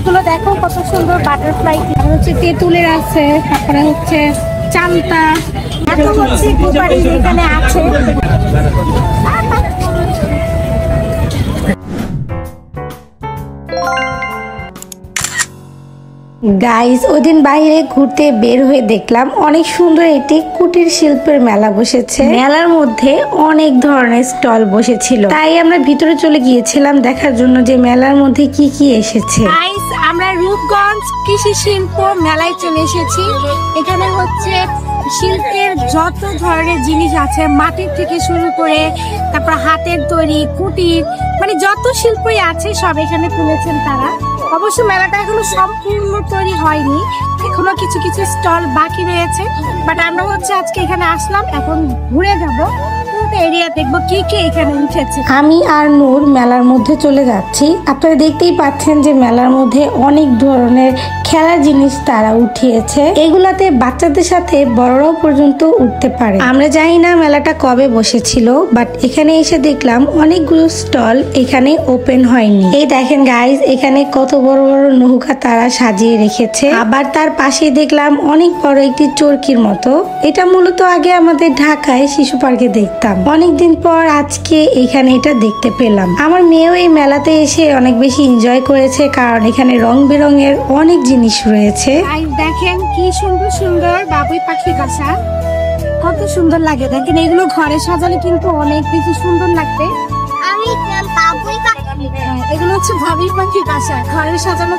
জিনিসগুলো দেখো কত সুন্দর, বাটারফ্লাই হচ্ছে, তেঁতুলের আছে, তারপরে হচ্ছে চালতা, এত হচ্ছে এখানে আছে। গাইস, ওইদিন বাইরে ঘুরতে বের হয়ে দেখলাম অনেক সুন্দর একটি কুটির শিল্পের মেলা বসেছে। মেলার মধ্যে অনেক ধরনের স্টল বসেছিল, তাই আমরা ভিতরে চলে গিয়েছিলাম দেখার জন্য যে মেলার মধ্যে কি কি এসেছে। গাইস, আমরা রূপগঞ্জ কৃষি শিল্প মেলায় চলে এসেছি। এখানে হচ্ছে শিল্পের যত ধরনের জিনিস আছে, মাটির থেকে শুরু করে তারপর হাতের তৈরি, কুটির, মানে যত শিল্পই আছে সব এখানে তুলেছেন তারা। অবশ্য মেলাটা এখনো সম্পূর্ণ তৈরি হয়নি, এখনো কিছু কিছু স্টল বাকি রয়েছে। বাট আমরা হচ্ছে আজকে এখানে আসলাম, এখন ঘুরে যাবো এরিয়া, দেখবো কি কি এখানে উঠেছে। আমি আর নূর মেলার মধ্যে চলে যাচ্ছি। আপনারা দেখতেই পাচ্ছেন যে মেলার মধ্যে অনেক ধরনের খেলার জিনিস তারা উঠিয়েছে। এগুলাতে বাচ্চাদের সাথে বড়রাও পর্যন্ত উঠতে পারে। আমরা জানি না মেলাটা কবে বসেছিল, বাট এখানে এসে দেখলাম অনেকগুলো স্টল এখানে ওপেন হয়নি। এই দেখেন গাইস, এখানে কত বড় বড় নৌকা তারা সাজিয়ে রেখেছে। আবার তার পাশে দেখলাম অনেক বড় একটি চরকির মতো। এটা মূলত আগে আমাদের ঢাকায় শিশু পার্কে দেখতাম। অনেকদিন পর আজকে এখানে এটা দেখতে পেলাম। আমার মেয়েও এই মেলাতে এসে অনেক বেশি এনজয় করেছে, কারণ এখানে রং বেরঙের অনেক জিনিস রয়েছে। দেখেন কি সুন্দর সুন্দর বাবুই পাখি বাসা, কত সুন্দর লাগে। দেখেন এগুলো ঘরে সাজালে কিন্তু অনেক বেশি সুন্দর লাগবে। এগুলো হচ্ছে বাবুই পাখি বাসা, ঘরে সাজানো।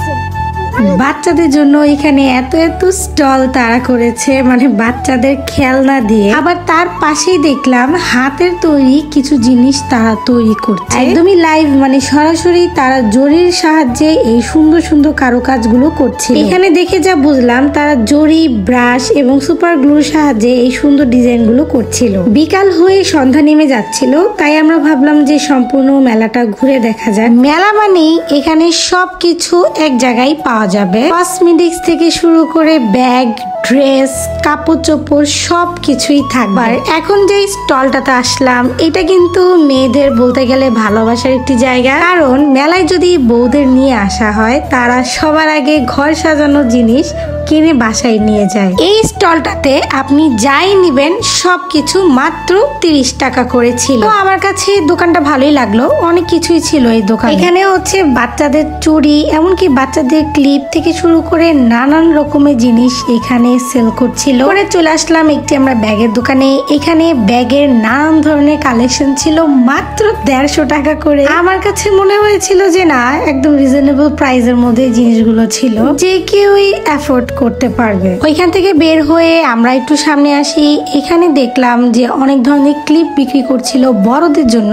বাচ্চাদের জন্য এখানে এত এত স্টল তারা করেছে, মানে বাচ্চাদের খেলনা দিয়ে। আবার তার পাশেই দেখলাম হাতের তৈরি কিছু জিনিস তারা তৈরি করছে, একদমই লাইভ, মানে সরাসরি তারা জরির সাহায্যে এই সুন্দর সুন্দর কারুকাজগুলো করছে। এখানে দেখে যা বুঝলাম তারা জরি, ব্রাশ এবং সুপার গ্লুর সাহায্যে এই সুন্দর ডিজাইন গুলো করছিল। বিকাল হয়ে সন্ধ্যা নেমে যাচ্ছিল, তাই আমরা ভাবলাম যে সম্পূর্ণ মেলাটা ঘুরে দেখা যায়। মেলা মানেই এখানে সবকিছু এক জায়গায় পাওয়া যাবে। কসমেটিক্স থেকে শুরু করে ব্যাগ, ড্রেস, কাপড় চোপড় সবকিছুই থাকবে। এখন যে স্টলটাতে আসলাম, এটা কিন্তু মেয়েদের বলতে গেলে ভালোবাসার একটি জায়গা। কারণ মেলায় যদি বউদের নিয়ে আসা হয়, তারা সবার আগে ঘর সাজানোর জিনিস কিনে বাসায় নিয়ে যায়। এই স্টলটাতে আপনি যাই নিবেন সবকিছু মাত্র 30 টাকা করে ছিল। তো আমার কাছে দোকানটা ভালোই লাগলো, অনেক কিছুই ছিল এই দোকানে। এখানে হচ্ছে বাচ্চাদের চুড়ি, এমনকি বাচ্চাদের ক্লিপ থেকে শুরু করে নানান রকমের জিনিস এখানে সেল করছিল। পরে চলে আসলাম একটি আমরা ব্যাগের দোকানে। এখানে ব্যাগের নানান ধরনের কালেকশন ছিল মাত্র 150 টাকা করে। আমার কাছে মনে হয়েছিল যে না, একদম রিজনেবল প্রাইসের মধ্যে জিনিসগুলো ছিল, যে কেউই অ্যাফোর্ড করতে পারবে। ওইখান থেকে বের হয়ে আমরা একটু সামনে আসি। এখানে দেখলাম যে অনেক ধরনের ক্লিপ বিক্রি করছিল বড়দের জন্য,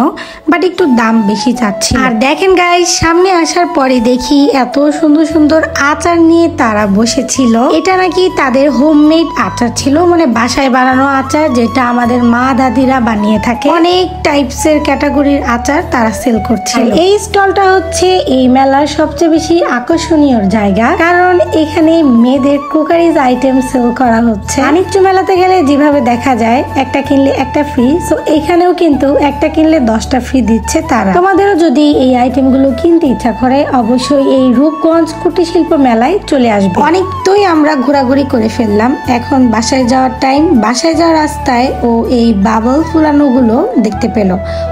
বাট একটু দাম বেশি চাচ্ছিল। আর দেখেন গাইস, সামনে আসার পরে দেখি এত সুন্দর সুন্দর আচার নিয়ে তারা বসেছিল। এটা নাকি তাদের হোমমেড আচার ছিল, মানে বাসায় বানানো আচার, যেটা আমাদের মা দাদিরা বানিয়ে থাকে। অনেক টাইপস এর ক্যাটাগরির আচার তারা সেল করছিল। এই স্টলটা হচ্ছে এই মেলার সবচেয়ে বেশি আকর্ষণীয় জায়গা, কারণ এখানে মেয়েদের ক্রোকারিজ আইটেম সেল করা হচ্ছে। বাণিজ্য মেলাতে গেলে যেভাবে দেখা যায় একটা কিনলে একটা ফ্রি, সো এখানেও কিন্তু একটা কিনলে 10টা ফ্রি দিচ্ছে তারা। তোমাদেরও যদি এই আইটেম গুলো কিনতে ইচ্ছা করে, অবশ্যই এই রূপগঞ্জ কুটির শিল্প মেলায় চলে আসবে। অনেকটাই আমরা ঘোরাঘুরি করে ফেললাম, এখন বাসায় যাওয়ার টাইম। বাসায় যাওয়ার রাস্তায় ও এই বাবল ফুলানো গুলো দেখতে পেল।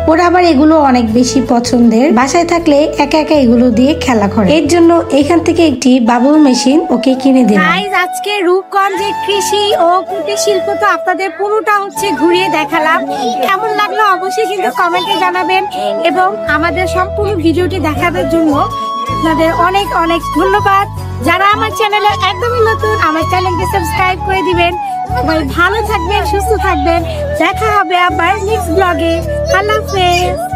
ওরা আবার এগুলো অনেক বেশি পছন্দের, বাসায় থাকলে একা একা এগুলো দিয়ে খেলা করে। এর জন্য এখান থেকে একটি বাবল মেশিন ওকে কিনে দিলাম। আজকে রূপগঞ্জের কৃষি ও কুটির শিল্প তো আপনাদের পুরোটা হচ্ছে ঘুরিয়ে দেখালাম। কেমন লাগলো অবশ্যই কিন্তু কমেন্টে জানাবেন, এবং আমাদের সম্পূর্ণ ভিডিওটি দেখানোর জন্য আপনাদের অনেক অনেক ধন্যবাদ। যারা আমার চ্যানেলে একদমই নতুন, আমার চ্যানেলকে সাবস্ক্রাইব করে দিবেন। ভালো থাকবেন, সুস্থ থাকবেন, দেখা হবে আবার নেক্সট ব্লগে। আল্লাহ হাফেজ।